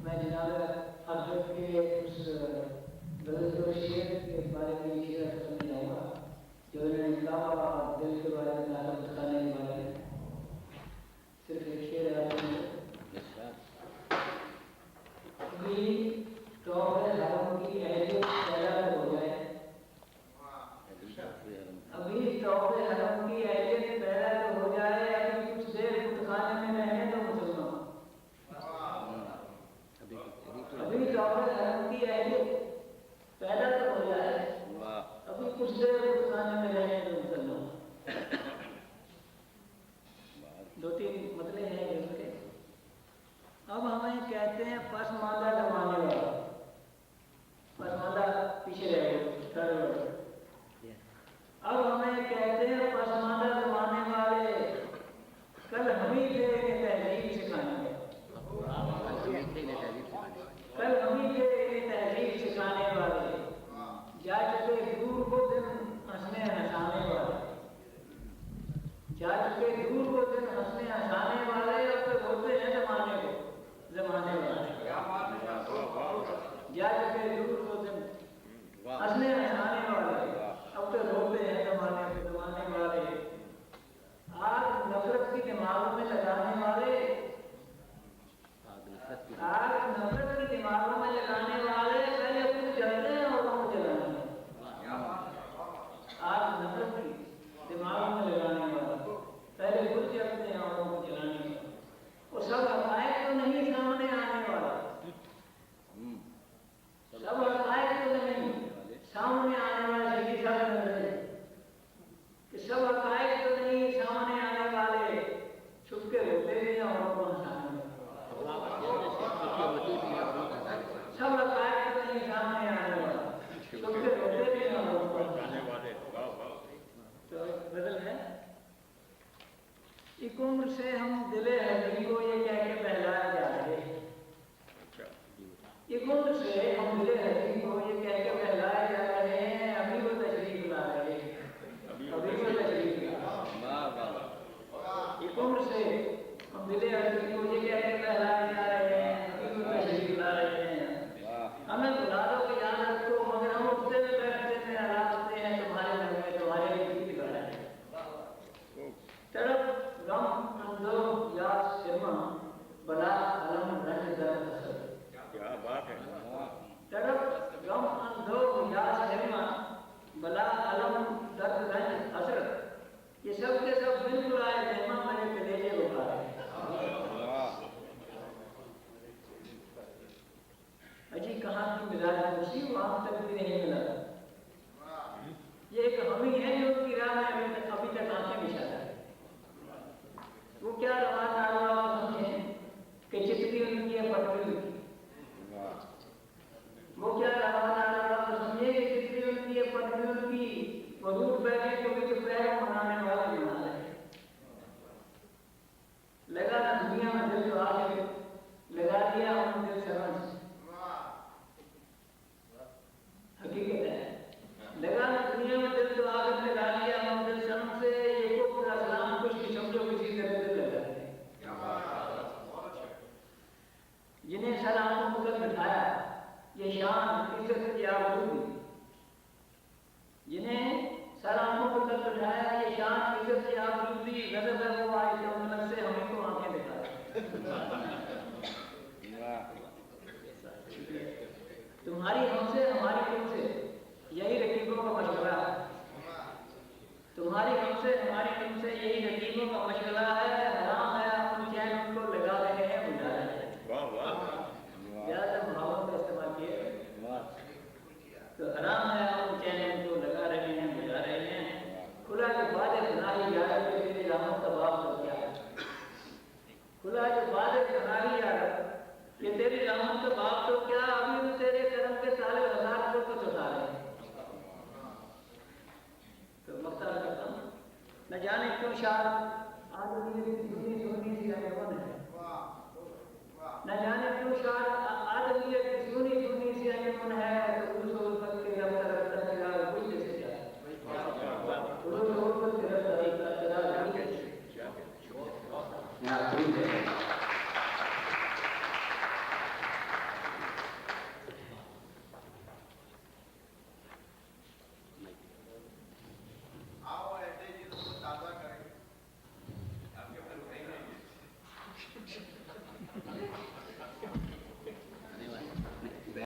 میں جناب حضرت کے اس غلط و شعر کے بارے میں یہ شعر سمجھ جاؤں گا جو انہوں نے کہا اور دل کے بارے میں تعلق بتانے کے بارے میں صرف ایک شعر ہے ابھی توبہ حرم کی اہلیت پیدا ہو جائے ابھی توبہ حرم کی اہلیت پیدا تو ہو جائے ابھی کچھ دیر خانے میں رہنے تو مسلمان ابھی توبہ حرم کی اہلیت پیدا تو ہو جائے ابھی کچھ دیر خانے میں رہنے تو مسلمان دو تین مطلب ہیں اس کے اب ہمیں کہتے ہیں پسماندہ زمانے والا پسماندہ پیچھے رہ گئے اب ہمیں کہتے ہیں پسماندہ زمانے والے کل ہم ہی تھے کہ تہذیب سکھانے کل ہم ہی تھے کہ تہذیب سکھانے والے جا چکے دور کو دن ہنسنے ہنسانے والے جا چکے دور کو دن ہنسنے ہنسانے والے اب تو ہوتے ہیں زمانے کو زمانے والے جا چکے دور کو دن ہنسنے ہنسانے والے اب تو روتے ہیں زمانے والے آگ نفرت کی دماغوں میں لگانے والے آگ نفرت کی دماغوں میں لگانے والے پہلے خود جلتے ہیں اور ان کو جلانے آگ نفرت کی دماغوں میں لگانے والے پہلے خود جلتے ہیں اور ان کو جلانے والے وہ سب حقائق تو نہیں سامنے آنے والا سب حقائق تو نہیں سامنے آنے والا شہید صاحب نظر کہ سب حقائق تو نہیں سامنے آنے والے چھپ کے روتے بھی ہیں اور کو ہنسانے سب حقائق تو نہیں سامنے آنے والا چھپ کے روتے بھی ہیں اور کو ہنسانے والے تو بدل ہے ایک عمر سے ہم دل حضری کو یہ کہہ کے بہلایا جا رہے ہیں ایک عمر سے ہم دل حضری کو یہ کہہ کے بہلائے جا رہے ہیں ابھی وہ تشریف لا رہے ہیں ابھی وہ تشریف لا ایک عمر سے ہم دل حضری کو یہ کہہ کے بہلائے جا رہے ہیں ابھی وہ تشریف لا رہے ہیں ہمیں بلا دو کہ یاد رکھو مگر ہم اٹھتے ہوئے بیٹھتے تھے ہراتے ہیں تمہارے گھر میں تمہارے لیے گیت گا رہے ہیں تڑپ غم اندوہ یا سرما بلا علم رنج در اثر کیا بات ہے تڑپ غم اندوہ یا سرما بلا علم در رنج اثر یہ سب کے سب بالکل آئے رحمہ میرے کلیجے کو کھا رہے ہیں اجی کہاں کی ملا ہے اسی وہاں تک بھی نہیں ملا یہ ایک ہمیں ہے جو کی راہ میں ابھی تک آنکھیں بچھا ہے وہ کیا روان آرہا سمجھیں کہ چتری ان کی ہے پٹوری کی وہ کیا روان آرہا سمجھیں کہ چتری ان کی ہے پٹوری کی وضوط بیٹھے تو بھی تو پیر منانے والا بنا رہے لگا نا دنیا میں دل جو آگے لگا دیا ہم دل سرن سے حقیقت ہے لگا نا دنیا میں دل جو آگے لگا دیا ہم دل سرن سے یہ کو پورا سلام کچھ بھی سمجھو کسی طرح دل لگا دیا جنہیں سلام کو مقدم بٹھایا یہ شان عزت کی آبرو جنہیں سلام کو مقدم بٹھایا یہ شان عزت کی آبرو دی غضب ہے وہ آئی تو ملک سے ہمیں کو آنکھیں دکھایا تمہاری ہم سے ہماری تم سے یہی رقیبوں کا مشورہ ہے تمہاری ہم سے ہماری تم سے یہی رقیبوں کا مشغلہ ہے حرام ہے ہم چین ان کو لگا رہے ہیں بجا رہے ہیں زیادہ محاورت کا استعمال کیے تو حرام ہے ہم چین ان کو لگا رہے ہیں بجا رہے ہیں کھلا جو بعد بنا ہی جا رہا ہے تیری رحمت کا باپ ہو کیا ہے کھلا جو بعد بنا ہی جا رہا ہے کہ تیری رحمت کا باپ تو کیا ابھی بھی تیرے کرم کے سارے ہزار کو چتا رہے ہیں تو مختار کرتا ہوں نہ جانے کیوں شاید